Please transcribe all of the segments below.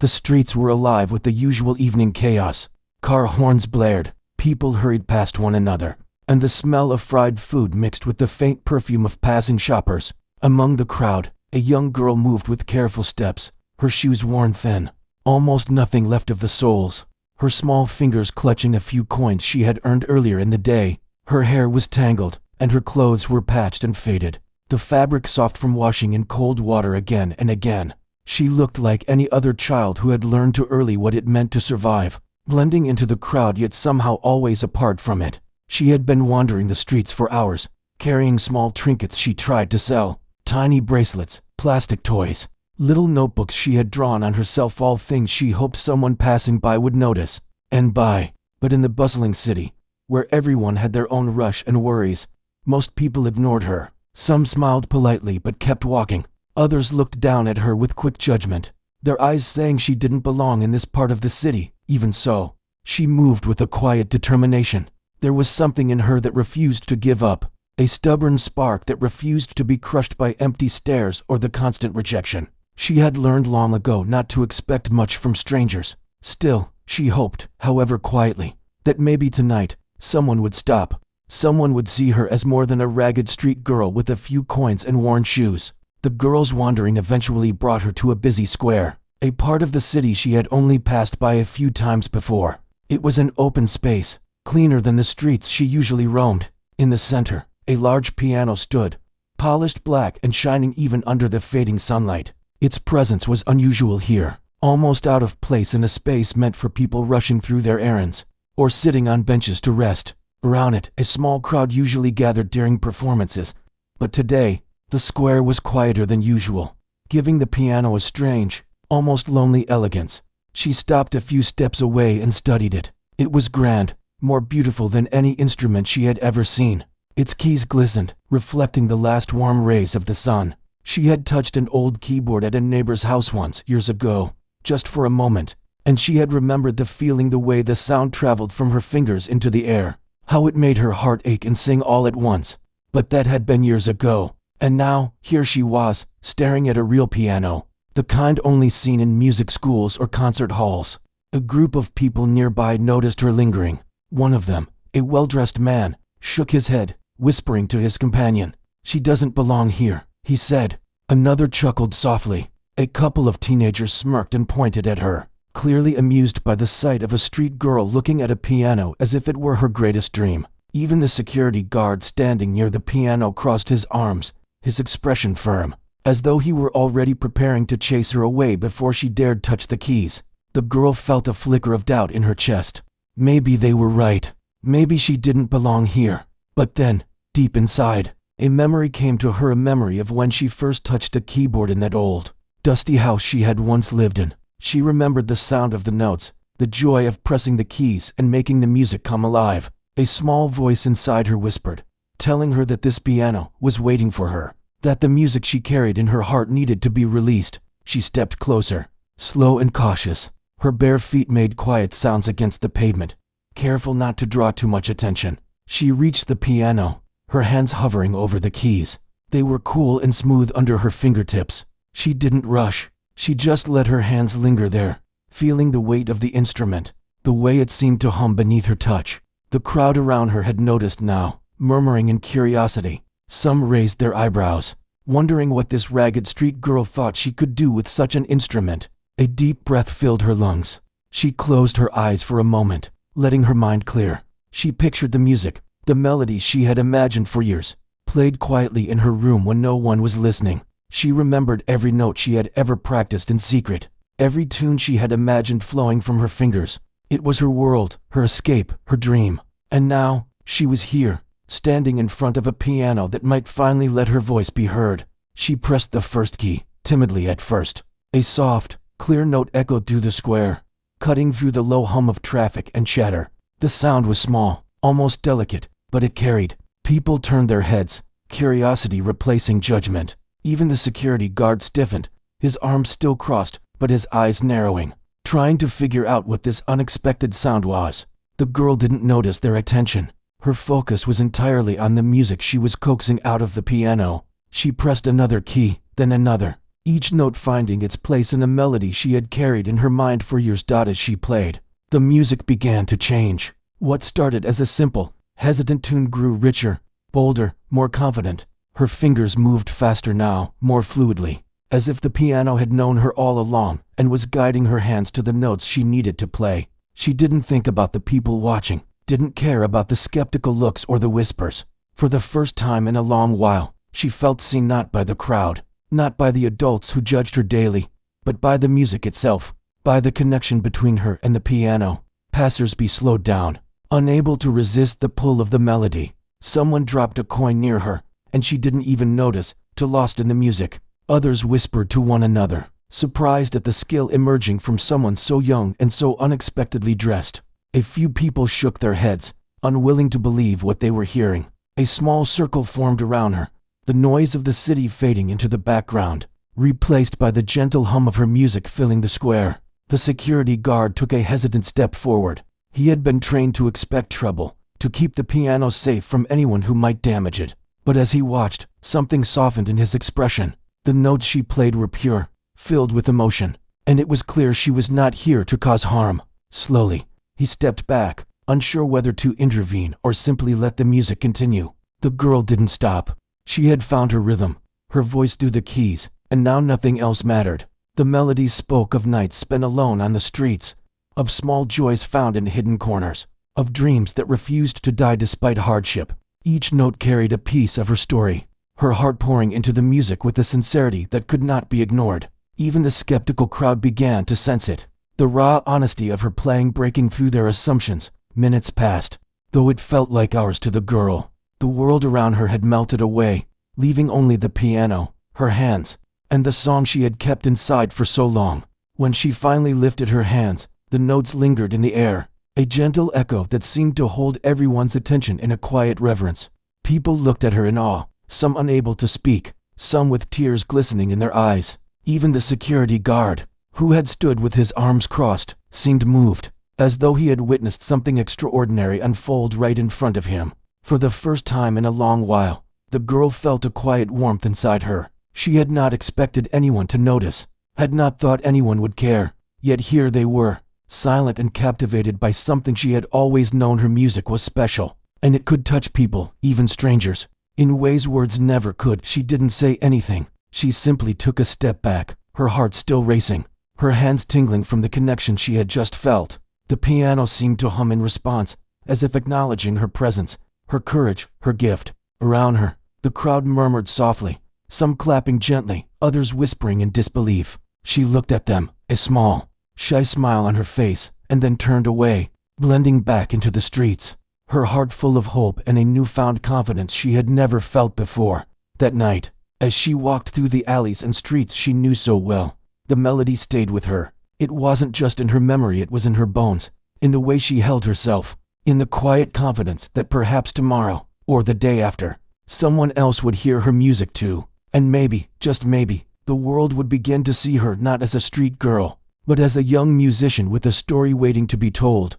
The streets were alive with the usual evening chaos. Car horns blared, people hurried past one another, and the smell of fried food mixed with the faint perfume of passing shoppers. Among the crowd, a young girl moved with careful steps, her shoes worn thin, almost nothing left of the soles, her small fingers clutching a few coins she had earned earlier in the day. Her hair was tangled, and her clothes were patched and faded, the fabric soft from washing in cold water again and again. She looked like any other child who had learned too early what it meant to survive, blending into the crowd yet somehow always apart from it. She had been wandering the streets for hours, carrying small trinkets she tried to sell, tiny bracelets, plastic toys, little notebooks she had drawn on herself, all things she hoped someone passing by would notice and buy. But in the bustling city, where everyone had their own rush and worries, most people ignored her. Some smiled politely but kept walking. Others looked down at her with quick judgment, their eyes saying she didn't belong in this part of the city. Even so, she moved with a quiet determination. There was something in her that refused to give up, a stubborn spark that refused to be crushed by empty stares or the constant rejection. She had learned long ago not to expect much from strangers. Still, she hoped, however quietly, that maybe tonight, someone would stop. Someone would see her as more than a ragged street girl with a few coins and worn shoes. The girl's wandering eventually brought her to a busy square, a part of the city she had only passed by a few times before. It was an open space, cleaner than the streets she usually roamed. In the center, a large piano stood, polished black and shining even under the fading sunlight. Its presence was unusual here, almost out of place in a space meant for people rushing through their errands, or sitting on benches to rest. Around it, a small crowd usually gathered during performances, but today, the square was quieter than usual, giving the piano a strange, almost lonely elegance. She stopped a few steps away and studied it. It was grand, more beautiful than any instrument she had ever seen. Its keys glistened, reflecting the last warm rays of the sun. She had touched an old keyboard at a neighbor's house once, years ago, just for a moment, and she had remembered the feeling, the way the sound traveled from her fingers into the air, how it made her heart ache and sing all at once. But that had been years ago. And now, here she was, staring at a real piano, the kind only seen in music schools or concert halls. A group of people nearby noticed her lingering. One of them, a well-dressed man, shook his head, whispering to his companion. "She doesn't belong here," he said. Another chuckled softly. A couple of teenagers smirked and pointed at her, clearly amused by the sight of a street girl looking at a piano as if it were her greatest dream. Even the security guard standing near the piano crossed his arms, his expression firm, as though he were already preparing to chase her away before she dared touch the keys. The girl felt a flicker of doubt in her chest. Maybe they were right. Maybe she didn't belong here. But then, deep inside, a memory came to her, a memory of when she first touched a keyboard in that old, dusty house she had once lived in. She remembered the sound of the notes, the joy of pressing the keys and making the music come alive. A small voice inside her whispered, telling her that this piano was waiting for her, that the music she carried in her heart needed to be released. She stepped closer, slow and cautious. Her bare feet made quiet sounds against the pavement, careful not to draw too much attention. She reached the piano, her hands hovering over the keys. They were cool and smooth under her fingertips. She didn't rush. She just let her hands linger there, feeling the weight of the instrument, the way it seemed to hum beneath her touch. The crowd around her had noticed now, murmuring in curiosity. Some raised their eyebrows, wondering what this ragged street girl thought she could do with such an instrument. A deep breath filled her lungs. She closed her eyes for a moment, letting her mind clear. She pictured the music, the melodies she had imagined for years, played quietly in her room when no one was listening. She remembered every note she had ever practiced in secret, every tune she had imagined flowing from her fingers. It was her world, her escape, her dream. And now, she was here, standing in front of a piano that might finally let her voice be heard. She pressed the first key, timidly at first. A soft, clear note echoed through the square, cutting through the low hum of traffic and chatter. The sound was small, almost delicate, but it carried. People turned their heads, curiosity replacing judgment. Even the security guard stiffened, his arms still crossed, but his eyes narrowing, trying to figure out what this unexpected sound was. The girl didn't notice their attention. Her focus was entirely on the music she was coaxing out of the piano. She pressed another key, then another, each note finding its place in a melody she had carried in her mind for years. As she played, the music began to change. What started as a simple, hesitant tune grew richer, bolder, more confident. Her fingers moved faster now, more fluidly, as if the piano had known her all along and was guiding her hands to the notes she needed to play. She didn't think about the people watching, didn't care about the skeptical looks or the whispers. For the first time in a long while, she felt seen, not by the crowd, not by the adults who judged her daily, but by the music itself, by the connection between her and the piano. Passers-by slowed down, unable to resist the pull of the melody. Someone dropped a coin near her, and she didn't even notice, too lost in the music. Others whispered to one another, surprised at the skill emerging from someone so young and so unexpectedly dressed. A few people shook their heads, unwilling to believe what they were hearing. A small circle formed around her, the noise of the city fading into the background, replaced by the gentle hum of her music filling the square. The security guard took a hesitant step forward. He had been trained to expect trouble, to keep the piano safe from anyone who might damage it. But as he watched, something softened in his expression. The notes she played were pure, filled with emotion, and it was clear she was not here to cause harm. Slowly, he stepped back, unsure whether to intervene or simply let the music continue. The girl didn't stop. She had found her rhythm, her voice through the keys, and now nothing else mattered. The melodies spoke of nights spent alone on the streets, of small joys found in hidden corners, of dreams that refused to die despite hardship. Each note carried a piece of her story, her heart pouring into the music with a sincerity that could not be ignored. Even the skeptical crowd began to sense it, the raw honesty of her playing breaking through their assumptions. Minutes passed, though it felt like hours to the girl. The world around her had melted away, leaving only the piano, her hands, and the song she had kept inside for so long. When she finally lifted her hands, the notes lingered in the air, a gentle echo that seemed to hold everyone's attention in a quiet reverence. People looked at her in awe, some unable to speak, some with tears glistening in their eyes. Even the security guard, who had stood with his arms crossed, seemed moved, as though he had witnessed something extraordinary unfold right in front of him. For the first time in a long while, the girl felt a quiet warmth inside her. She had not expected anyone to notice, had not thought anyone would care, yet here they were, silent and captivated by something she had always known. Her music was special, and it could touch people, even strangers, in ways words never could. She didn't say anything. She simply took a step back, her heart still racing, her hands tingling from the connection she had just felt. The piano seemed to hum in response, as if acknowledging her presence, her courage, her gift. Around her, the crowd murmured softly, some clapping gently, others whispering in disbelief. She looked at them, a small, shy smile on her face, and then turned away, blending back into the streets, her heart full of hope and a newfound confidence she had never felt before. That night, as she walked through the alleys and streets she knew so well, the melody stayed with her. It wasn't just in her memory, it was in her bones, in the way she held herself, in the quiet confidence that perhaps tomorrow, or the day after, someone else would hear her music too. And maybe, just maybe, the world would begin to see her not as a street girl, but as a young musician with a story waiting to be told.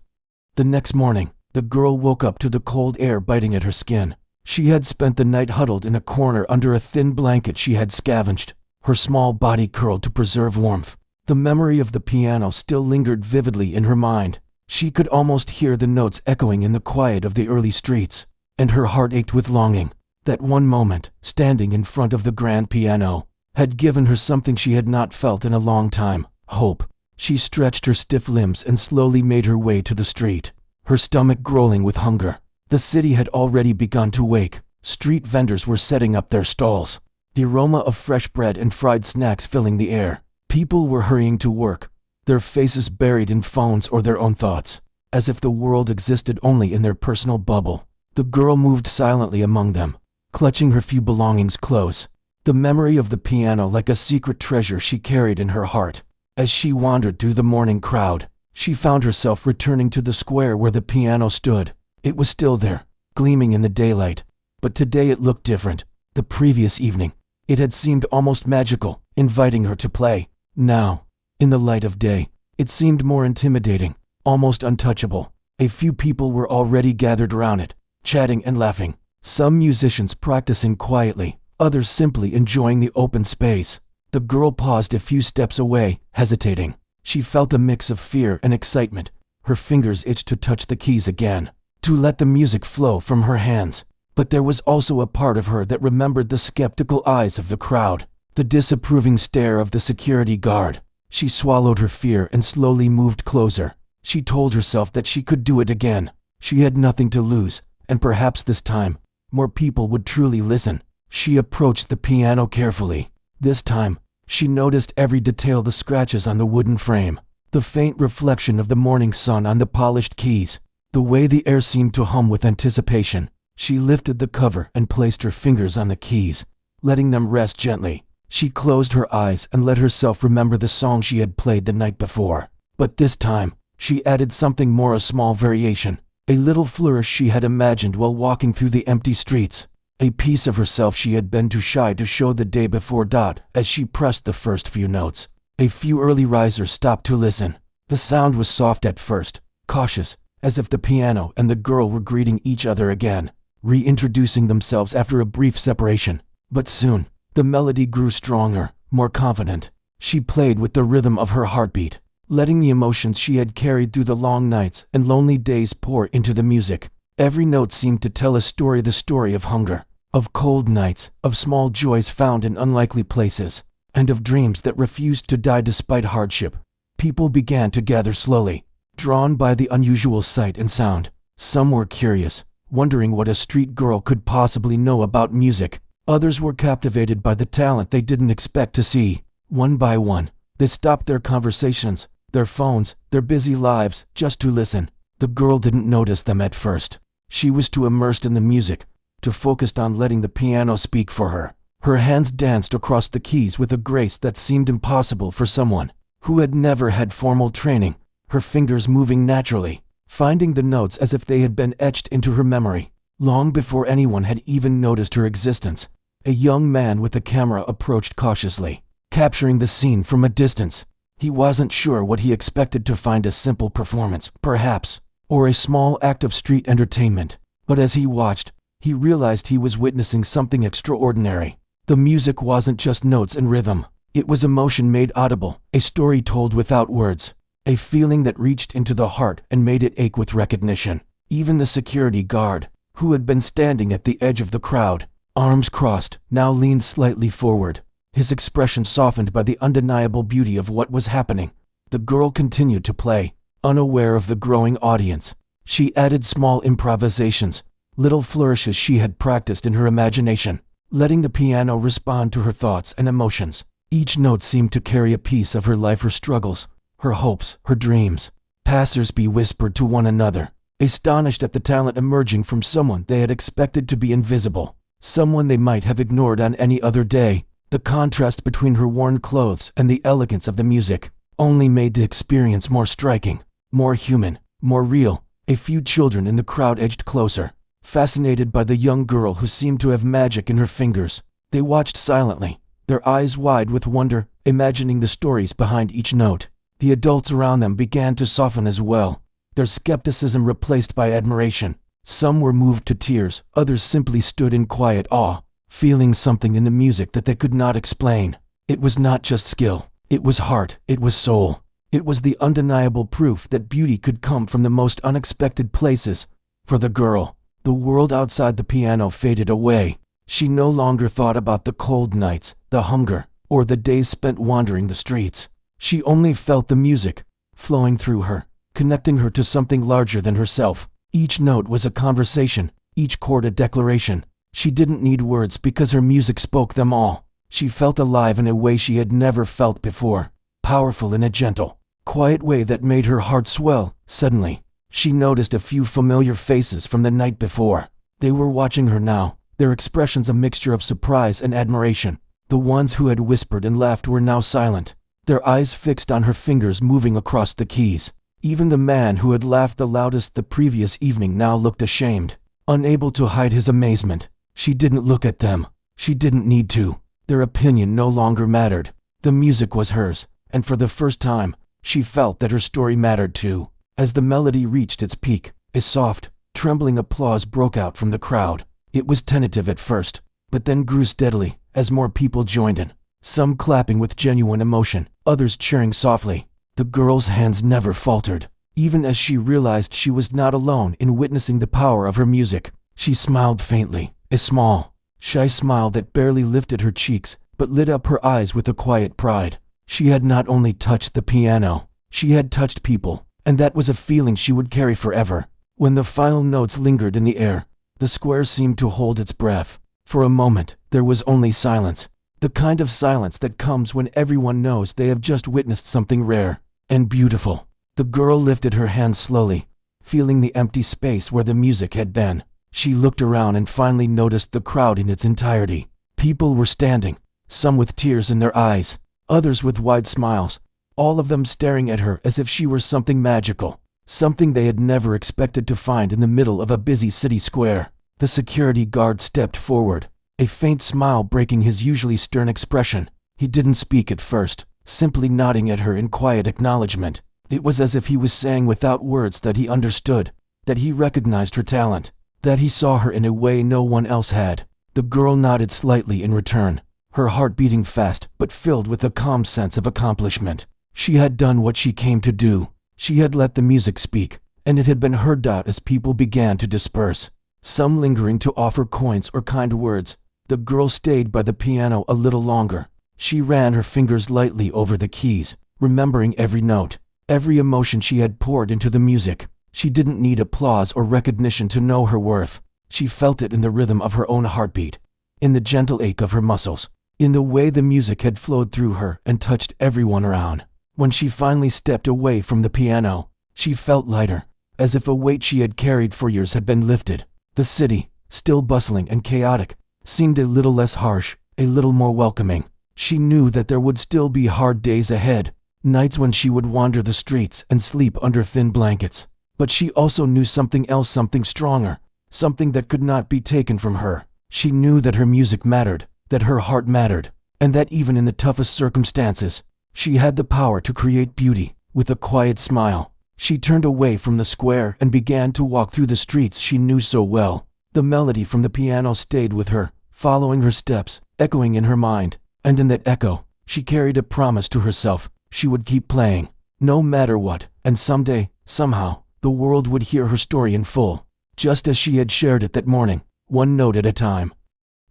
The next morning, the girl woke up to the cold air biting at her skin. She had spent the night huddled in a corner under a thin blanket she had scavenged, her small body curled to preserve warmth. The memory of the piano still lingered vividly in her mind. She could almost hear the notes echoing in the quiet of the early streets, and her heart ached with longing. That one moment, standing in front of the grand piano, had given her something she had not felt in a long time: hope. She stretched her stiff limbs and slowly made her way to the street, her stomach growling with hunger. The city had already begun to wake. Street vendors were setting up their stalls, the aroma of fresh bread and fried snacks filling the air. People were hurrying to work, their faces buried in phones or their own thoughts, as if the world existed only in their personal bubble. The girl moved silently among them, clutching her few belongings close, the memory of the piano like a secret treasure she carried in her heart. As she wandered through the morning crowd, she found herself returning to the square where the piano stood. It was still there, gleaming in the daylight, but today it looked different. The previous evening, it had seemed almost magical, inviting her to play. Now, in the light of day, it seemed more intimidating, almost untouchable. A few people were already gathered around it, chatting and laughing. Some musicians practicing quietly, others simply enjoying the open space. The girl paused a few steps away, hesitating. She felt a mix of fear and excitement. Her fingers itched to touch the keys again, to let the music flow from her hands. But there was also a part of her that remembered the skeptical eyes of the crowd, the disapproving stare of the security guard. She swallowed her fear and slowly moved closer. She told herself that she could do it again. She had nothing to lose, and perhaps this time, more people would truly listen. She approached the piano carefully. This time, she noticed every detail: the scratches on the wooden frame, the faint reflection of the morning sun on the polished keys, the way the air seemed to hum with anticipation. She lifted the cover and placed her fingers on the keys, letting them rest gently. She closed her eyes and let herself remember the song she had played the night before. But this time, she added something more: a small variation, a little flourish she had imagined while walking through the empty streets, a piece of herself she had been too shy to show the day before. As she pressed the first few notes, a few early risers stopped to listen. The sound was soft at first, cautious, as if the piano and the girl were greeting each other again, reintroducing themselves after a brief separation. But soon, the melody grew stronger, more confident. She played with the rhythm of her heartbeat, letting the emotions she had carried through the long nights and lonely days pour into the music. Every note seemed to tell a story: the story of hunger, of cold nights, of small joys found in unlikely places, and of dreams that refused to die despite hardship. People began to gather slowly, drawn by the unusual sight and sound. Some were curious, wondering what a street girl could possibly know about music. Others were captivated by the talent they didn't expect to see. One by one, they stopped their conversations, their phones, their busy lives, just to listen. The girl didn't notice them at first. She was too immersed in the music, too focused on letting the piano speak for her. Her hands danced across the keys with a grace that seemed impossible for someone who had never had formal training, her fingers moving naturally, finding the notes as if they had been etched into her memory. Long before anyone had even noticed her existence, a young man with a camera approached cautiously, capturing the scene from a distance. He wasn't sure what he expected: to find: a simple performance, perhaps, or a small act of street entertainment. But as he watched, he realized he was witnessing something extraordinary. The music wasn't just notes and rhythm. It was emotion made audible, a story told without words, a feeling that reached into the heart and made it ache with recognition. Even the security guard, who had been standing at the edge of the crowd, arms crossed, now leaned slightly forward, his expression softened by the undeniable beauty of what was happening. The girl continued to play, unaware of the growing audience. She added small improvisations, little flourishes she had practiced in her imagination, letting the piano respond to her thoughts and emotions. Each note seemed to carry a piece of her life: her struggles, her hopes, her dreams. Passers-by whispered to one another, astonished at the talent emerging from someone they had expected to be invisible, someone they might have ignored on any other day. The contrast between her worn clothes and the elegance of the music only made the experience more striking, more human, more real. A few children in the crowd edged closer, fascinated by the young girl who seemed to have magic in her fingers. They watched silently, their eyes wide with wonder, imagining the stories behind each note. The adults around them began to soften as well, their skepticism replaced by admiration. Some were moved to tears, others simply stood in quiet awe, feeling something in the music that they could not explain. It was not just skill, it was heart, it was soul. It was the undeniable proof that beauty could come from the most unexpected places. For the girl, the world outside the piano faded away. She no longer thought about the cold nights, the hunger, or the days spent wandering the streets. She only felt the music, flowing through her, connecting her to something larger than herself. Each note was a conversation, each chord a declaration. She didn't need words because her music spoke them all. She felt alive in a way she had never felt before, powerful in a gentle, quiet way that made her heart swell. Suddenly, she noticed a few familiar faces from the night before. They were watching her now, their expressions a mixture of surprise and admiration. The ones who had whispered and laughed were now silent, their eyes fixed on her fingers moving across the keys. Even the man who had laughed the loudest the previous evening now looked ashamed, unable to hide his amazement. She didn't look at them. She didn't need to. Their opinion no longer mattered. The music was hers, and for the first time, she felt that her story mattered too. As the melody reached its peak, a soft, trembling applause broke out from the crowd. It was tentative at first, but then grew steadily as more people joined in. some clapping with genuine emotion, others cheering softly. The girl's hands never faltered. Even as she realized she was not alone in witnessing the power of her music, she smiled faintly, a small, shy smile that barely lifted her cheeks but lit up her eyes with a quiet pride. She had not only touched the piano, she had touched people, and that was a feeling she would carry forever. When the final notes lingered in the air, the square seemed to hold its breath. For a moment, there was only silence, the kind of silence that comes when everyone knows they have just witnessed something rare and beautiful. The girl lifted her hand slowly, feeling the empty space where the music had been. She looked around and finally noticed the crowd in its entirety. People were standing, some with tears in their eyes, others with wide smiles, all of them staring at her as if she were something magical, something they had never expected to find in the middle of a busy city square. The security guard stepped forward, a faint smile breaking his usually stern expression. He didn't speak at first, simply nodding at her in quiet acknowledgement. It was as if he was saying without words that he understood, that he recognized her talent, that he saw her in a way no one else had. The girl nodded slightly in return, her heart beating fast but filled with a calm sense of accomplishment. She had done what she came to do. She had let the music speak, and it had been heard out as people began to disperse, some lingering to offer coins or kind words. The girl stayed by the piano a little longer. She ran her fingers lightly over the keys, remembering every note, every emotion she had poured into the music. She didn't need applause or recognition to know her worth. She felt it in the rhythm of her own heartbeat, in the gentle ache of her muscles, in the way the music had flowed through her and touched everyone around. When she finally stepped away from the piano, she felt lighter, as if a weight she had carried for years had been lifted. The city, still bustling and chaotic, seemed a little less harsh, a little more welcoming. She knew that there would still be hard days ahead, nights when she would wander the streets and sleep under thin blankets. But she also knew something else, something stronger, something that could not be taken from her. She knew that her music mattered, that her heart mattered, and that even in the toughest circumstances, she had the power to create beauty. With a quiet smile, she turned away from the square and began to walk through the streets she knew so well. The melody from the piano stayed with her, following her steps, echoing in her mind, and in that echo, she carried a promise to herself. She would keep playing, no matter what, and someday, somehow, the world would hear her story in full, just as she had shared it that morning, one note at a time.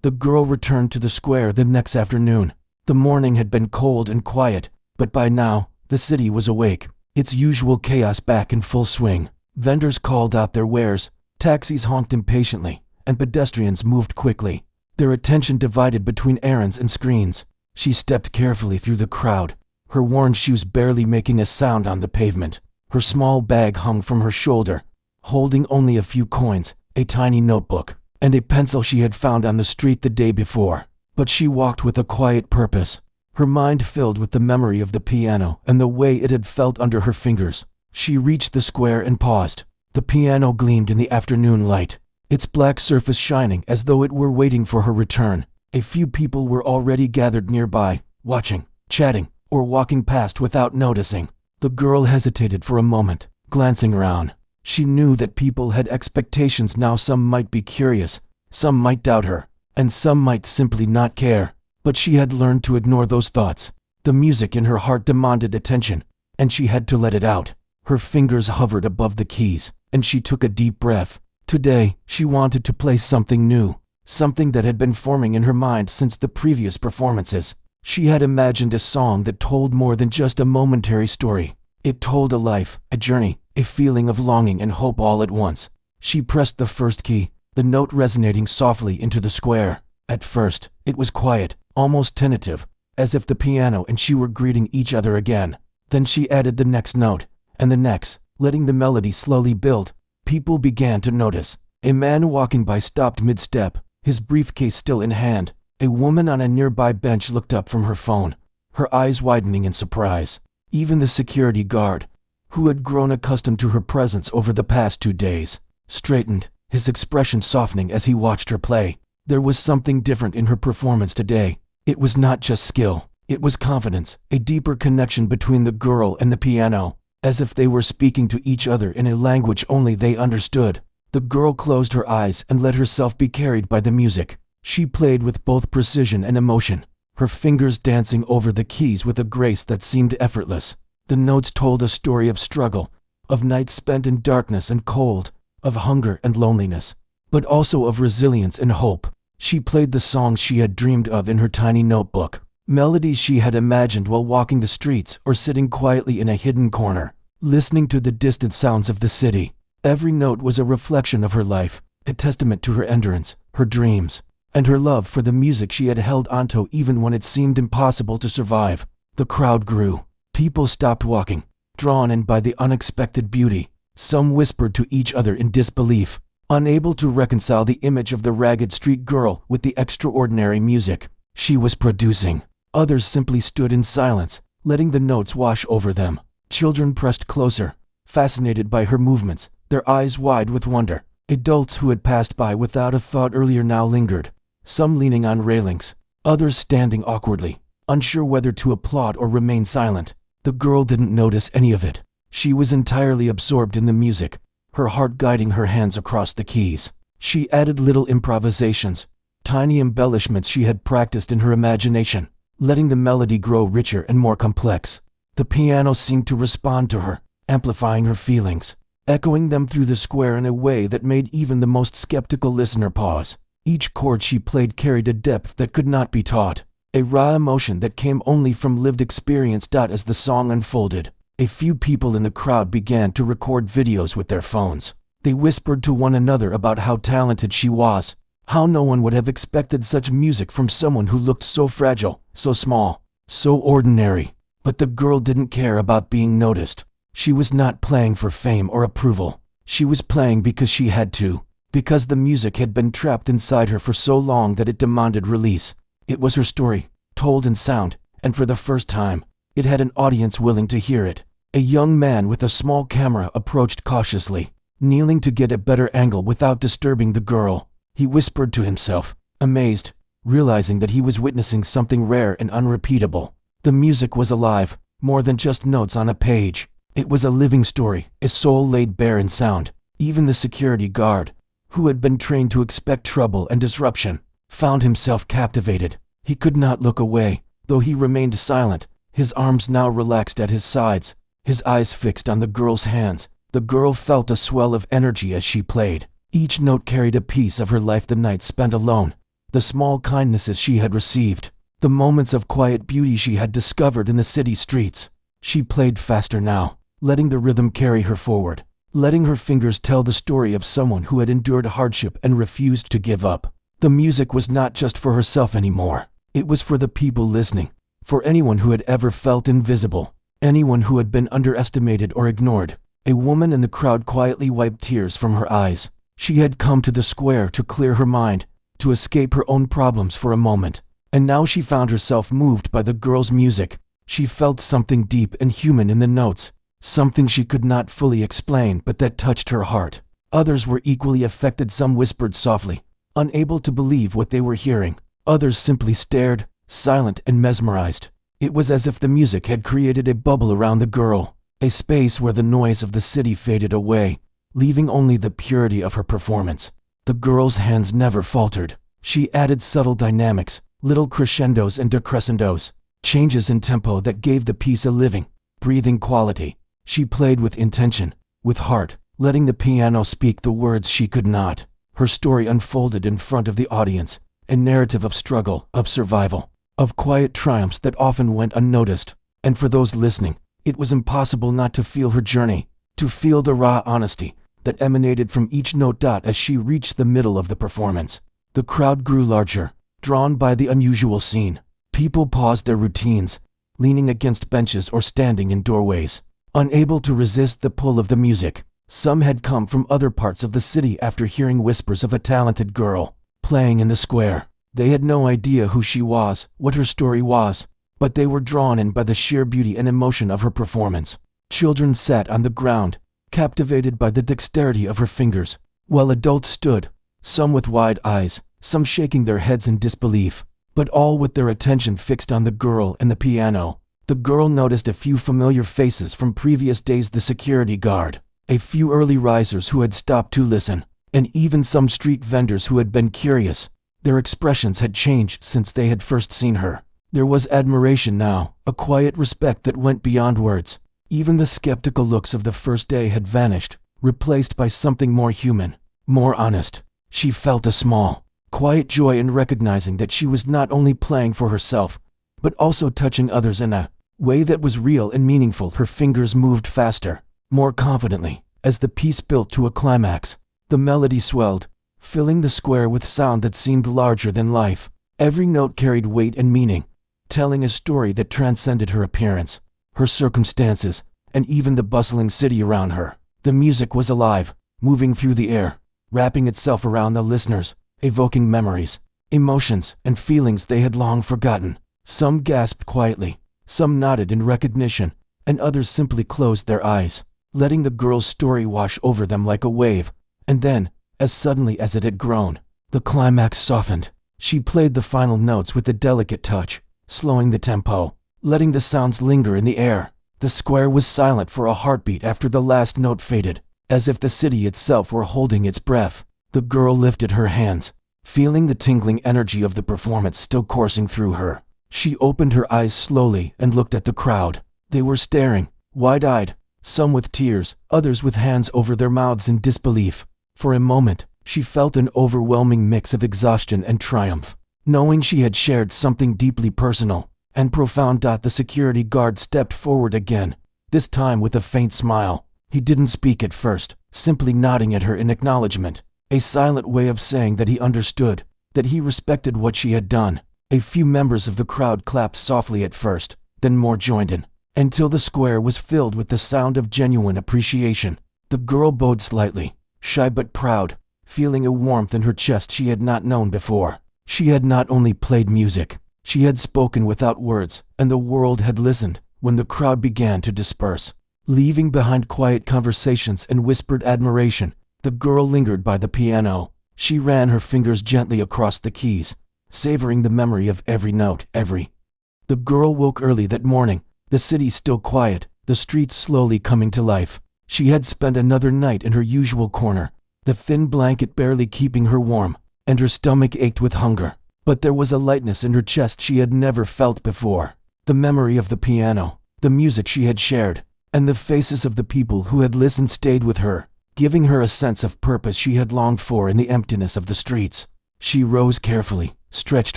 The girl returned to the square the next afternoon. The morning had been cold and quiet, but by now, the city was awake, its usual chaos back in full swing. Vendors called out their wares, taxis honked impatiently, and pedestrians moved quickly, their attention divided between errands and screens. She stepped carefully through the crowd, her worn shoes barely making a sound on the pavement. Her small bag hung from her shoulder, holding only a few coins, a tiny notebook, and a pencil she had found on the street the day before. But she walked with a quiet purpose, her mind filled with the memory of the piano and the way it had felt under her fingers. She reached the square and paused. The piano gleamed in the afternoon light, its black surface shining as though it were waiting for her return. A few people were already gathered nearby, watching, chatting, or walking past without noticing. The girl hesitated for a moment, glancing around. She knew that people had expectations now. Some might be curious, some might doubt her, and some might simply not care. But she had learned to ignore those thoughts. The music in her heart demanded attention, and she had to let it out. Her fingers hovered above the keys, and she took a deep breath. Today, she wanted to play something new, something that had been forming in her mind since the previous performances. She had imagined a song that told more than just a momentary story. It told a life, a journey, a feeling of longing and hope all at once. She pressed the first key, the note resonating softly into the square. At first, it was quiet, almost tentative, as if the piano and she were greeting each other again. Then she added the next note, and the next, letting the melody slowly build. People began to notice. A man walking by stopped mid-step, his briefcase still in hand. A woman on a nearby bench looked up from her phone, her eyes widening in surprise. Even the security guard, who had grown accustomed to her presence over the past 2 days, straightened, his expression softening as he watched her play. There was something different in her performance today. It was not just skill, it was confidence, a deeper connection between the girl and the piano, as if they were speaking to each other in a language only they understood. The girl closed her eyes and let herself be carried by the music. She played with both precision and emotion, her fingers dancing over the keys with a grace that seemed effortless. The notes told a story of struggle, of nights spent in darkness and cold, of hunger and loneliness, but also of resilience and hope. She played the songs she had dreamed of in her tiny notebook, melodies she had imagined while walking the streets or sitting quietly in a hidden corner, listening to the distant sounds of the city. Every note was a reflection of her life, a testament to her endurance, her dreams, and her love for the music she had held onto even when it seemed impossible to survive. The crowd grew. People stopped walking, drawn in by the unexpected beauty. Some whispered to each other in disbelief, unable to reconcile the image of the ragged street girl with the extraordinary music she was producing. Others simply stood in silence, letting the notes wash over them. Children pressed closer, fascinated by her movements, their eyes wide with wonder. Adults who had passed by without a thought earlier now lingered, some leaning on railings, others standing awkwardly, unsure whether to applaud or remain silent. The girl didn't notice any of it. She was entirely absorbed in the music, her heart guiding her hands across the keys. She added little improvisations, tiny embellishments she had practiced in her imagination, letting the melody grow richer and more complex. The piano seemed to respond to her, amplifying her feelings, echoing them through the square in a way that made even the most skeptical listener pause. Each chord she played carried a depth that could not be taught, a raw emotion that came only from lived experience. As the song unfolded, a few people in the crowd began to record videos with their phones. They whispered to one another about how talented she was, how no one would have expected such music from someone who looked so fragile, so small, so ordinary. But the girl didn't care about being noticed. She was not playing for fame or approval. She was playing because she had to, because the music had been trapped inside her for so long that it demanded release. It was her story, told in sound, and for the first time, it had an audience willing to hear it. A young man with a small camera approached cautiously, kneeling to get a better angle without disturbing the girl. He whispered to himself, amazed, realizing that he was witnessing something rare and unrepeatable. The music was alive, more than just notes on a page. It was a living story, a soul laid bare in sound. Even the security guard, who had been trained to expect trouble and disruption, found himself captivated. He could not look away, though he remained silent, his arms now relaxed at his sides, his eyes fixed on the girl's hands. The girl felt a swell of energy as she played. Each note carried a piece of her life, the nights spent alone, the small kindnesses she had received, the moments of quiet beauty she had discovered in the city streets. She played faster now, letting the rhythm carry her forward, letting her fingers tell the story of someone who had endured hardship and refused to give up. The music was not just for herself anymore. It was for the people listening, for anyone who had ever felt invisible, anyone who had been underestimated or ignored. A woman in the crowd quietly wiped tears from her eyes. She had come to the square to clear her mind, to escape her own problems for a moment, and now she found herself moved by the girl's music. She felt something deep and human in the notes, something she could not fully explain but that touched her heart. Others were equally affected. Some whispered softly, unable to believe what they were hearing. Others simply stared, silent and mesmerized. It was as if the music had created a bubble around the girl, a space where the noise of the city faded away, leaving only the purity of her performance. The girl's hands never faltered. She added subtle dynamics, little crescendos and decrescendos, changes in tempo that gave the piece a living, breathing quality. She played with intention, with heart, letting the piano speak the words she could not. Her story unfolded in front of the audience, a narrative of struggle, of survival, of quiet triumphs that often went unnoticed. And for those listening, it was impossible not to feel her journey, to feel the raw honesty that emanated from each note. As she reached the middle of the performance, the crowd grew larger, drawn by the unusual scene. People paused their routines, leaning against benches or standing in doorways, unable to resist the pull of the music. Some had come from other parts of the city after hearing whispers of a talented girl playing in the square. They had no idea who she was, what her story was, but they were drawn in by the sheer beauty and emotion of her performance. Children sat on the ground, captivated by the dexterity of her fingers, while adults stood, some with wide eyes, some shaking their heads in disbelief, but all with their attention fixed on the girl and the piano. The girl noticed a few familiar faces from previous days: the security guard, a few early risers who had stopped to listen, and even some street vendors who had been curious. Their expressions had changed since they had first seen her. There was admiration now, a quiet respect that went beyond words. Even the skeptical looks of the first day had vanished, replaced by something more human, more honest. She felt a small, quiet joy in recognizing that she was not only playing for herself, but also touching others in a way that was real and meaningful. Her fingers moved faster, more confidently, as the piece built to a climax. The melody swelled, filling the square with sound that seemed larger than life. Every note carried weight and meaning, telling a story that transcended her appearance, her circumstances, and even the bustling city around her. The music was alive, moving through the air, wrapping itself around the listeners, evoking memories, emotions, and feelings they had long forgotten. Some gasped quietly, some nodded in recognition, and others simply closed their eyes, letting the girl's story wash over them like a wave. And then, as suddenly as it had grown, the climax softened. She played the final notes with a delicate touch, slowing the tempo, letting the sounds linger in the air. The square was silent for a heartbeat after the last note faded, as if the city itself were holding its breath. The girl lifted her hands, feeling the tingling energy of the performance still coursing through her. She opened her eyes slowly and looked at the crowd. They were staring, wide-eyed, some with tears, others with hands over their mouths in disbelief. For a moment, she felt an overwhelming mix of exhaustion and triumph, knowing she had shared something deeply personal and profound. The security guard stepped forward again, this time with a faint smile. He didn't speak at first, simply nodding at her in acknowledgement, a silent way of saying that he understood, that he respected what she had done. A few members of the crowd clapped softly at first, then more joined in, until the square was filled with the sound of genuine appreciation. The girl bowed slightly, shy but proud, feeling a warmth in her chest she had not known before. She had not only played music, she had spoken without words, and the world had listened. When the crowd began to disperse, leaving behind quiet conversations and whispered admiration, the girl lingered by the piano. She ran her fingers gently across the keys, savoring the memory of every note, The girl woke early that morning, the city still quiet, the streets slowly coming to life. She had spent another night in her usual corner, the thin blanket barely keeping her warm, and her stomach ached with hunger. But there was a lightness in her chest she had never felt before. The memory of the piano, the music she had shared, and the faces of the people who had listened stayed with her, giving her a sense of purpose she had longed for in the emptiness of the streets. She rose carefully, stretched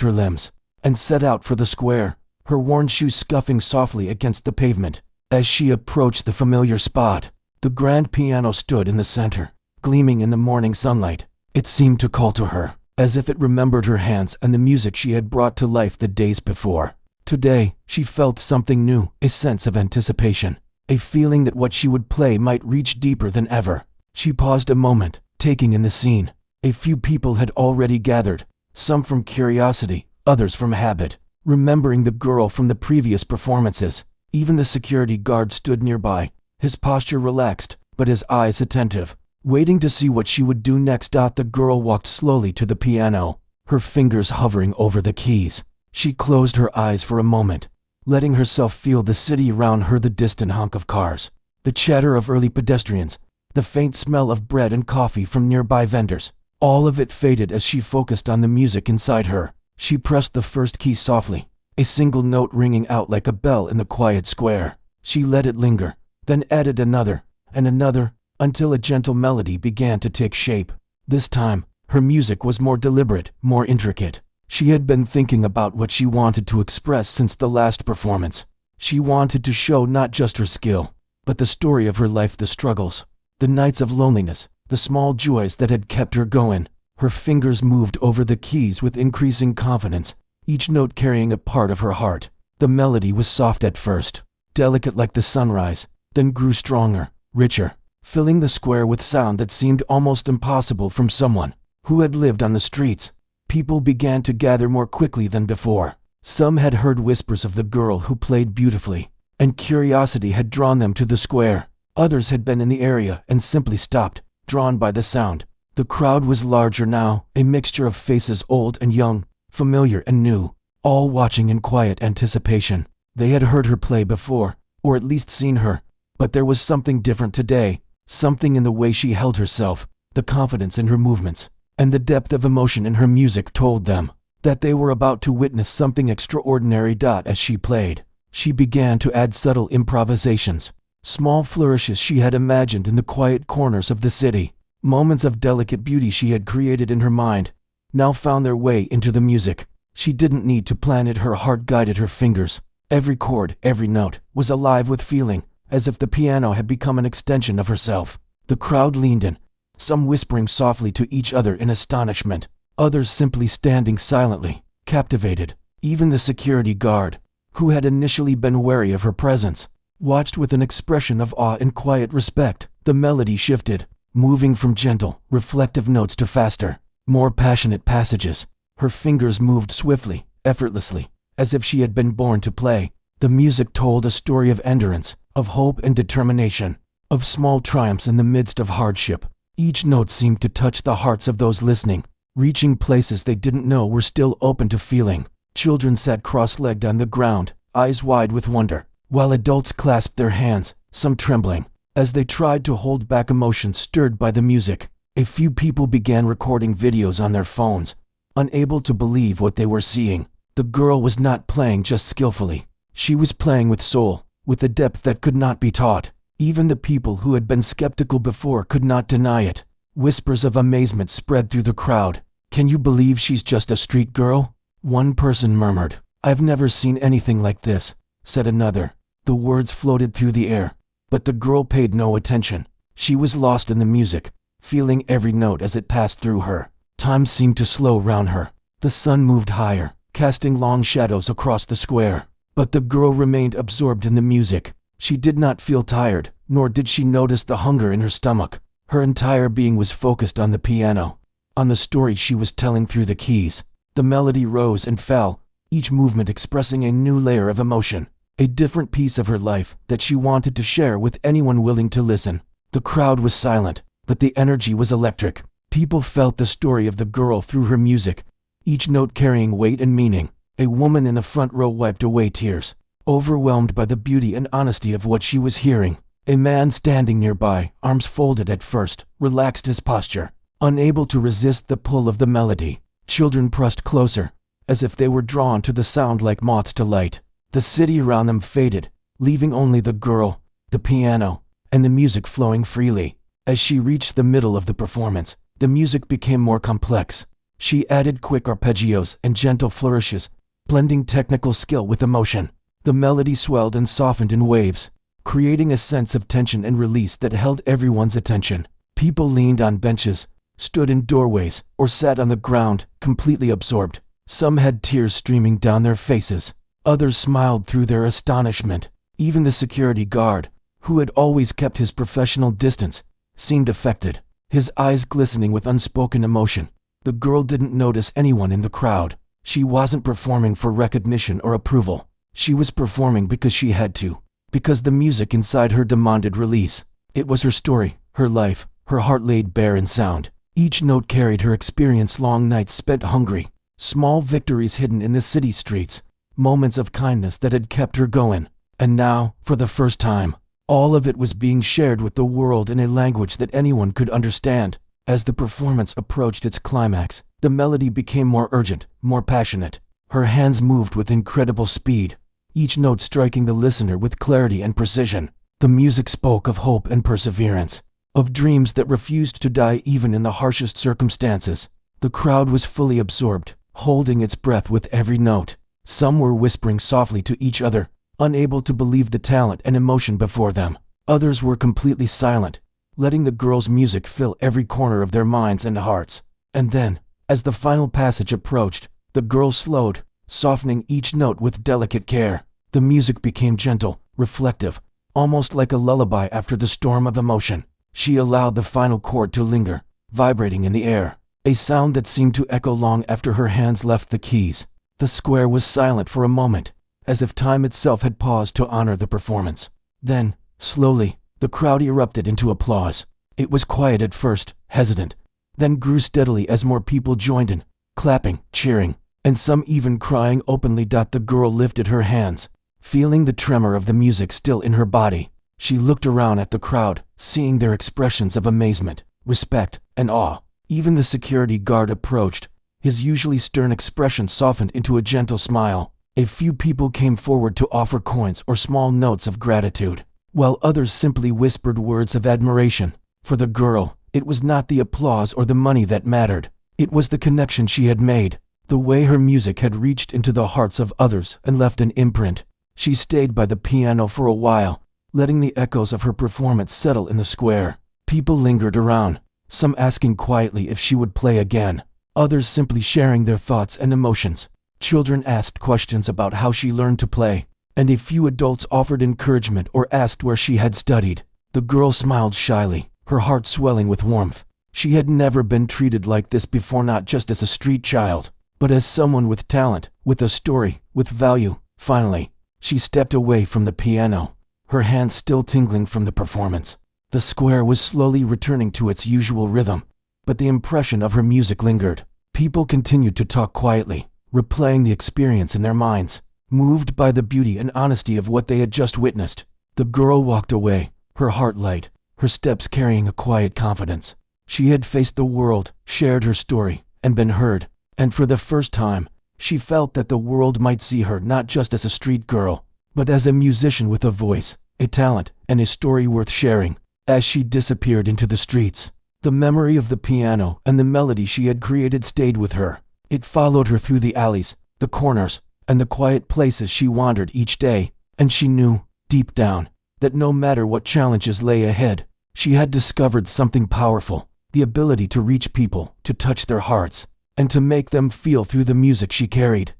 her limbs, and set out for the square, her worn shoes scuffing softly against the pavement. As she approached the familiar spot, the grand piano stood in the center, gleaming in the morning sunlight. It seemed to call to her, as if it remembered her hands and the music she had brought to life the days before. Today, she felt something new, a sense of anticipation, a feeling that what she would play might reach deeper than ever. She paused a moment, taking in the scene. A few people had already gathered, some from curiosity, others from habit, remembering the girl from the previous performances. Even the security guard stood nearby, his posture relaxed, but his eyes attentive, waiting to see what she would do next. The girl walked slowly to the piano, her fingers hovering over the keys. She closed her eyes for a moment, letting herself feel the city around her, the distant honk of cars, the chatter of early pedestrians, the faint smell of bread and coffee from nearby vendors. All of it faded as she focused on the music inside her. She pressed the first key softly, a single note ringing out like a bell in the quiet square. She let it linger, then added another, and another, until a gentle melody began to take shape. This time, her music was more deliberate, more intricate. She had been thinking about what she wanted to express since the last performance. She wanted to show not just her skill, but the story of her life, the struggles, the nights of loneliness, the small joys that had kept her going. Her fingers moved over the keys with increasing confidence, each note carrying a part of her heart. The melody was soft at first, delicate like the sunrise, then grew stronger, richer, filling the square with sound that seemed almost impossible from someone who had lived on the streets. People began to gather more quickly than before. Some had heard whispers of the girl who played beautifully, and curiosity had drawn them to the square. Others had been in the area and simply stopped, drawn by the sound. The crowd was larger now, a mixture of faces old and young, familiar and new, all watching in quiet anticipation. They had heard her play before, or at least seen her, but there was something different today, something in the way she held herself, the confidence in her movements, and the depth of emotion in her music told them that they were about to witness something extraordinary. As she played, she began to add subtle improvisations, small flourishes she had imagined in the quiet corners of the city. Moments of delicate beauty she had created in her mind now found their way into the music. She didn't need to plan it, her heart guided her fingers. Every chord, every note, was alive with feeling, as if the piano had become an extension of herself. The crowd leaned in, some whispering softly to each other in astonishment, others simply standing silently, captivated. Even the security guard, who had initially been wary of her presence, watched with an expression of awe and quiet respect. The melody shifted, moving from gentle, reflective notes to faster, more passionate passages. Her fingers moved swiftly, effortlessly, as if she had been born to play. The music told a story of endurance, of hope and determination, of small triumphs in the midst of hardship. Each note seemed to touch the hearts of those listening, reaching places they didn't know were still open to feeling. Children sat cross-legged on the ground, eyes wide with wonder, while adults clasped their hands, some trembling, as they tried to hold back emotions stirred by the music. A few people began recording videos on their phones, unable to believe what they were seeing. The girl was not playing just skillfully. She was playing with soul, with a depth that could not be taught. Even the people who had been skeptical before could not deny it. Whispers of amazement spread through the crowd. "Can you believe she's just a street girl?" one person murmured. "I've never seen anything like this," said another. The words floated through the air, but the girl paid no attention. She was lost in the music, feeling every note as it passed through her. Time seemed to slow round her. The sun moved higher, casting long shadows across the square. But the girl remained absorbed in the music. She did not feel tired, nor did she notice the hunger in her stomach. Her entire being was focused on the piano, on the story she was telling through the keys. The melody rose and fell, each movement expressing a new layer of emotion, a different piece of her life that she wanted to share with anyone willing to listen. The crowd was silent, but the energy was electric. People felt the story of the girl through her music, each note carrying weight and meaning. A woman in the front row wiped away tears, overwhelmed by the beauty and honesty of what she was hearing. A man standing nearby, arms folded at first, relaxed his posture, unable to resist the pull of the melody. Children pressed closer, as if they were drawn to the sound like moths to light. The city around them faded, leaving only the girl, the piano, and the music flowing freely. As she reached the middle of the performance, the music became more complex. She added quick arpeggios and gentle flourishes, blending technical skill with emotion. The melody swelled and softened in waves, creating a sense of tension and release that held everyone's attention. People leaned on benches, stood in doorways, or sat on the ground, completely absorbed. Some had tears streaming down their faces. Others smiled through their astonishment. Even the security guard, who had always kept his professional distance, seemed affected, his eyes glistening with unspoken emotion. The girl didn't notice anyone in the crowd. She wasn't performing for recognition or approval. She was performing because she had to, because the music inside her demanded release. It was her story, her life, her heart laid bare in sound. Each note carried her experience, long nights spent hungry, small victories hidden in the city streets, moments of kindness that had kept her going. And now, for the first time, all of it was being shared with the world in a language that anyone could understand. As the performance approached its climax, the melody became more urgent, more passionate. Her hands moved with incredible speed, each note striking the listener with clarity and precision. The music spoke of hope and perseverance, of dreams that refused to die even in the harshest circumstances. The crowd was fully absorbed, holding its breath with every note. Some were whispering softly to each other, unable to believe the talent and emotion before them. Others were completely silent, letting the girl's music fill every corner of their minds and hearts. And then, as the final passage approached, the girl slowed, softening each note with delicate care. The music became gentle, reflective, almost like a lullaby after the storm of emotion. She allowed the final chord to linger, vibrating in the air, a sound that seemed to echo long after her hands left the keys. The square was silent for a moment, as if time itself had paused to honor the performance. Then, slowly, the crowd erupted into applause. It was quiet at first, hesitant, then grew steadily as more people joined in, clapping, cheering, and some even crying openly. The girl lifted her hands, feeling the tremor of the music still in her body. She looked around at the crowd, seeing their expressions of amazement, respect, and awe. Even the security guard approached, His usually stern expression softened into a gentle smile. A few people came forward to offer coins or small notes of gratitude, while others simply whispered words of admiration. For the girl, it was not the applause or the money that mattered. It was the connection she had made, the way her music had reached into the hearts of others and left an imprint. She stayed by the piano for a while, letting the echoes of her performance settle in the square. People lingered around, some asking quietly if she would play again, others simply sharing their thoughts and emotions. Children asked questions about how she learned to play, and a few adults offered encouragement or asked where she had studied. The girl smiled shyly, her heart swelling with warmth. She had never been treated like this before, not just as a street child, but as someone with talent, with a story, with value. Finally, she stepped away from the piano, her hands still tingling from the performance. The square was slowly returning to its usual rhythm, but the impression of her music lingered. People continued to talk quietly, replaying the experience in their minds, moved by the beauty and honesty of what they had just witnessed. The girl walked away, her heart light, her steps carrying a quiet confidence. She had faced the world, shared her story, and been heard, and for the first time, she felt that the world might see her not just as a street girl, but as a musician with a voice, a talent, and a story worth sharing. As she disappeared into the streets, the memory of the piano and the melody she had created stayed with her. It followed her through the alleys, the corners, and the quiet places she wandered each day, and she knew, deep down, that no matter what challenges lay ahead, she had discovered something powerful, the ability to reach people, to touch their hearts, and to make them feel through the music she carried.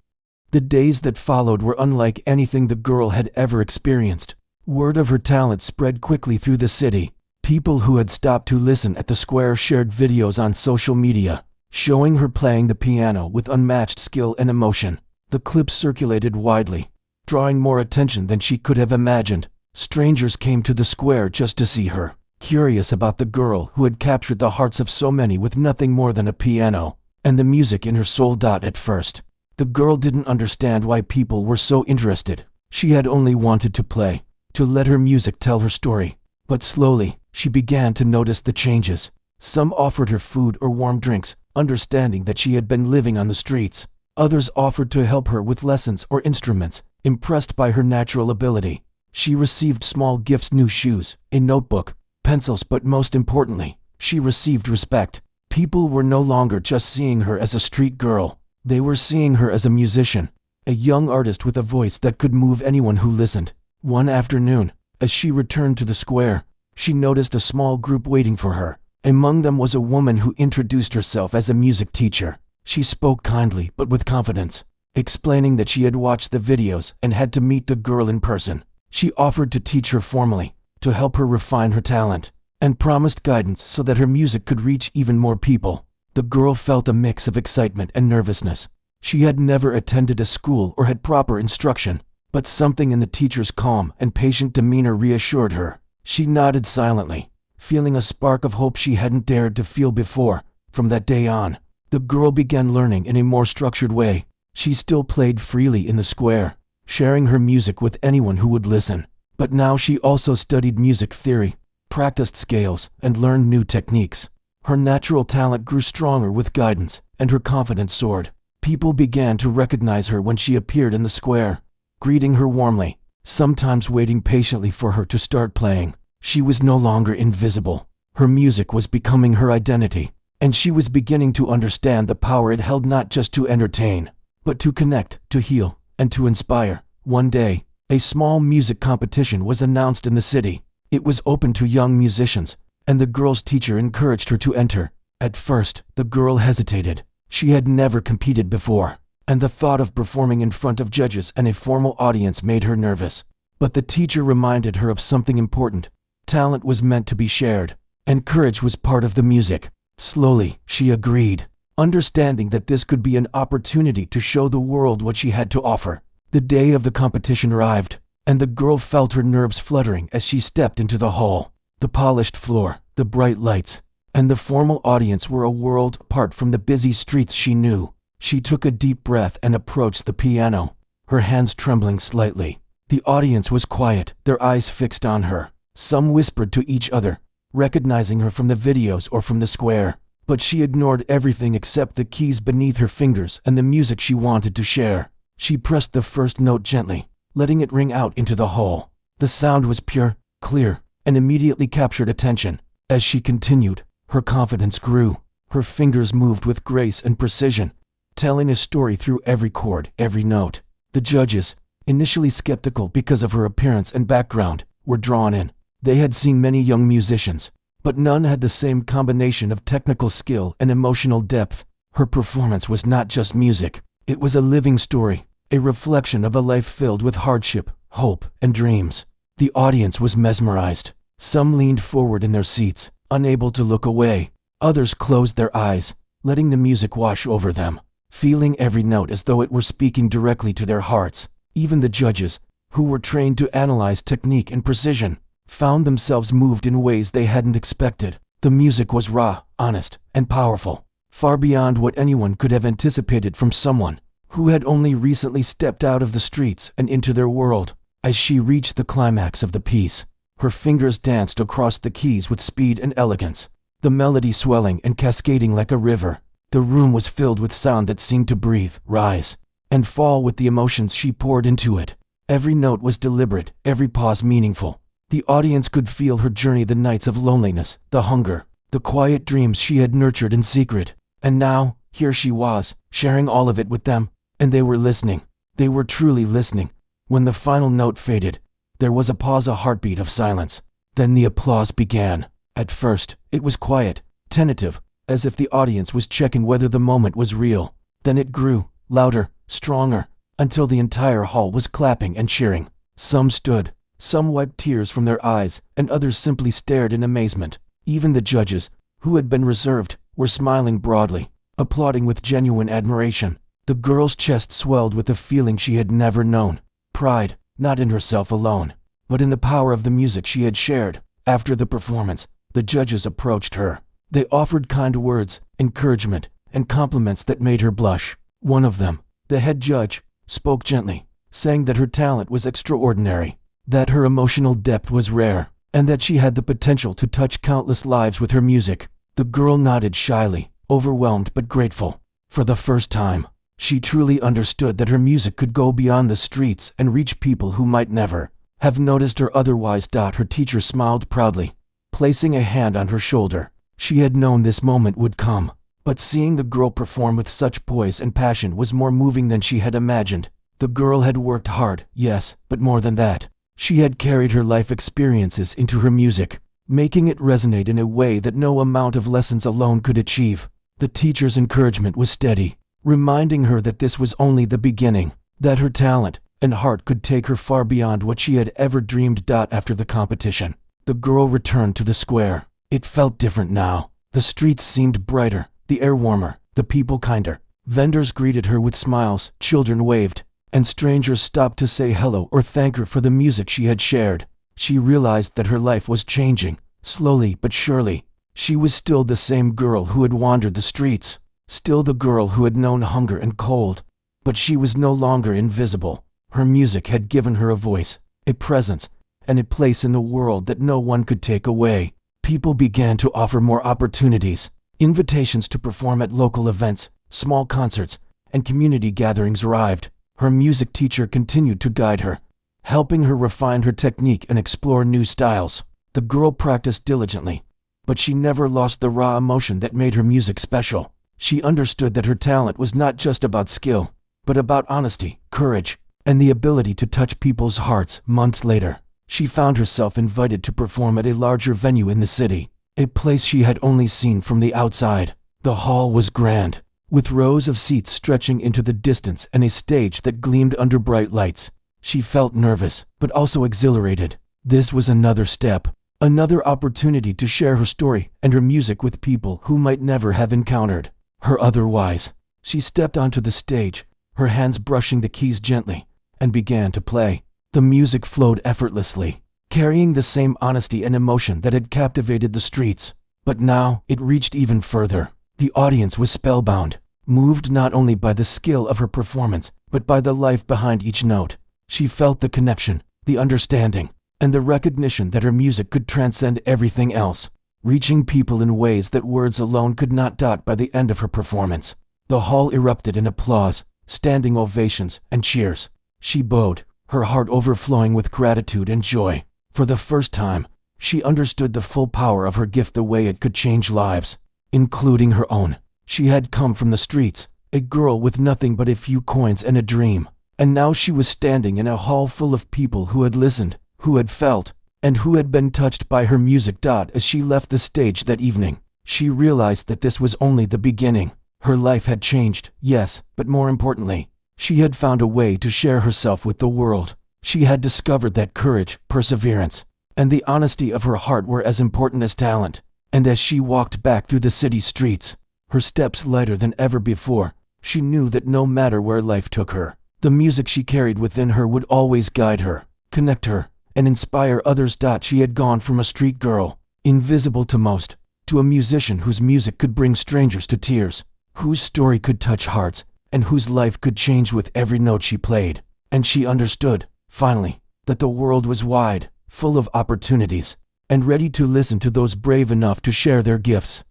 The days that followed were unlike anything the girl had ever experienced. Word of her talent spread quickly through the city. People who had stopped to listen at the square shared videos on social media, showing her playing the piano with unmatched skill and emotion. The clips circulated widely, drawing more attention than she could have imagined. Strangers came to the square just to see her, curious about the girl who had captured the hearts of so many with nothing more than a piano and the music in her soul. At first, the girl didn't understand why people were so interested. She had only wanted to play, to let her music tell her story. But slowly, she began to notice the changes. Some offered her food or warm drinks, understanding that she had been living on the streets. Others offered to help her with lessons or instruments, impressed by her natural ability. She received small gifts, new shoes, a notebook, pencils, but most importantly, she received respect. People were no longer just seeing her as a street girl. They were seeing her as a musician, a young artist with a voice that could move anyone who listened. One afternoon, as she returned to the square, she noticed a small group waiting for her. Among them was a woman who introduced herself as a music teacher. She spoke kindly but with confidence, explaining that she had watched the videos and had to meet the girl in person. She offered to teach her formally, to help her refine her talent, and promised guidance so that her music could reach even more people. The girl felt a mix of excitement and nervousness. She had never attended a school or had proper instruction, but something in the teacher's calm and patient demeanor reassured her. She nodded silently, feeling a spark of hope she hadn't dared to feel before. From that day on, the girl began learning in a more structured way. She still played freely in the square, sharing her music with anyone who would listen. But now she also studied music theory, practiced scales, and learned new techniques. Her natural talent grew stronger with guidance, and her confidence soared. People began to recognize her when she appeared in the square, greeting her warmly, sometimes waiting patiently for her to start playing. She was no longer invisible. Her music was becoming her identity, and she was beginning to understand the power it held, not just to entertain, but to connect, to heal, and to inspire. One day, a small music competition was announced in the city. It was open to young musicians, and the girl's teacher encouraged her to enter. At first, the girl hesitated. She had never competed before, and the thought of performing in front of judges and a formal audience made her nervous. But the teacher reminded her of something important. Talent was meant to be shared, and courage was part of the music. Slowly, she agreed, understanding that this could be an opportunity to show the world what she had to offer. The day of the competition arrived, and the girl felt her nerves fluttering as she stepped into the hall. The polished floor, the bright lights, and the formal audience were a world apart from the busy streets she knew. She took a deep breath and approached the piano, her hands trembling slightly. The audience was quiet, their eyes fixed on her. Some whispered to each other, recognizing her from the videos or from the square. But she ignored everything except the keys beneath her fingers and the music she wanted to share. She pressed the first note gently, letting it ring out into the hall. The sound was pure, clear, and immediately captured attention. As she continued, her confidence grew. Her fingers moved with grace and precision, telling a story through every chord, every note. The judges, initially skeptical because of her appearance and background, were drawn in. They had seen many young musicians, but none had the same combination of technical skill and emotional depth. Her performance was not just music. It was a living story, a reflection of a life filled with hardship, hope, and dreams. The audience was mesmerized. Some leaned forward in their seats, unable to look away. Others closed their eyes, letting the music wash over them, feeling every note as though it were speaking directly to their hearts. Even the judges, who were trained to analyze technique and precision, found themselves moved in ways they hadn't expected. The music was raw, honest, and powerful, far beyond what anyone could have anticipated from someone who had only recently stepped out of the streets and into their world. As she reached the climax of the piece, her fingers danced across the keys with speed and elegance, the melody swelling and cascading like a river. The room was filled with sound that seemed to breathe, rise, and fall with the emotions she poured into it. Every note was deliberate, every pause meaningful. The audience could feel her journey, the nights of loneliness, the hunger, the quiet dreams she had nurtured in secret. And now, here she was, sharing all of it with them, and they were listening. They were truly listening. When the final note faded, there was a pause, a heartbeat of silence. Then the applause began. At first, it was quiet, tentative, as if the audience was checking whether the moment was real. Then it grew, louder, stronger, until the entire hall was clapping and cheering. Some stood, some wiped tears from their eyes, and others simply stared in amazement. Even the judges, who had been reserved, were smiling broadly, applauding with genuine admiration. The girl's chest swelled with a feeling she had never known. Pride, not in herself alone, but in the power of the music she had shared. After the performance, the judges approached her. They offered kind words, encouragement, and compliments that made her blush. One of them, the head judge, spoke gently, saying that her talent was extraordinary, that her emotional depth was rare, and that she had the potential to touch countless lives with her music. The girl nodded shyly, overwhelmed but grateful. For the first time, she truly understood that her music could go beyond the streets and reach people who might never have noticed or otherwise. Her teacher smiled proudly, placing a hand on her shoulder. She had known this moment would come, but seeing the girl perform with such poise and passion was more moving than she had imagined. The girl had worked hard, yes, but more than that. She had carried her life experiences into her music, making it resonate in a way that no amount of lessons alone could achieve. The teacher's encouragement was steady, reminding her that this was only the beginning, that her talent and heart could take her far beyond what she had ever dreamed. After the competition, the girl returned to the square. It felt different now. The streets seemed brighter, the air warmer, the people kinder. Vendors greeted her with smiles, children waved, and strangers stopped to say hello or thank her for the music she had shared. She realized that her life was changing, slowly but surely. She was still the same girl who had wandered the streets, still the girl who had known hunger and cold, but she was no longer invisible. Her music had given her a voice, a presence, and a place in the world that no one could take away. People began to offer more opportunities. Invitations to perform at local events, small concerts, and community gatherings arrived. Her music teacher continued to guide her, helping her refine her technique and explore new styles. The girl practiced diligently, but she never lost the raw emotion that made her music special. She understood that her talent was not just about skill, but about honesty, courage, and the ability to touch people's hearts. Months later, she found herself invited to perform at a larger venue in the city, a place she had only seen from the outside. The hall was grand, with rows of seats stretching into the distance and a stage that gleamed under bright lights. She felt nervous, but also exhilarated. This was another step, another opportunity to share her story and her music with people who might never have encountered her otherwise. She stepped onto the stage, her hands brushing the keys gently, and began to play. The music flowed effortlessly, carrying the same honesty and emotion that had captivated the streets. But now it reached even further. The audience was spellbound, moved not only by the skill of her performance, but by the life behind each note. She felt the connection, the understanding, and the recognition that her music could transcend everything else. reaching people in ways that words alone could not. By the end of her performance, the hall erupted in applause, standing ovations, and cheers. She bowed, her heart overflowing with gratitude and joy. For the first time, she understood the full power of her gift, the way it could change lives, including her own. She had come from the streets, a girl with nothing but a few coins and a dream, and now she was standing in a hall full of people who had listened, who had felt, and who had been touched by her music. As she left the stage that evening, she realized that this was only the beginning. Her life had changed, yes, but more importantly, she had found a way to share herself with the world. She had discovered that courage, perseverance, and the honesty of her heart were as important as talent. And as she walked back through the city streets, her steps lighter than ever before, she knew that no matter where life took her, the music she carried within her would always guide her, connect her, and inspire others. She had gone from a street girl, invisible to most, to a musician whose music could bring strangers to tears, whose story could touch hearts, and whose life could change with every note she played. And she understood, finally, that the world was wide, full of opportunities, and ready to listen to those brave enough to share their gifts.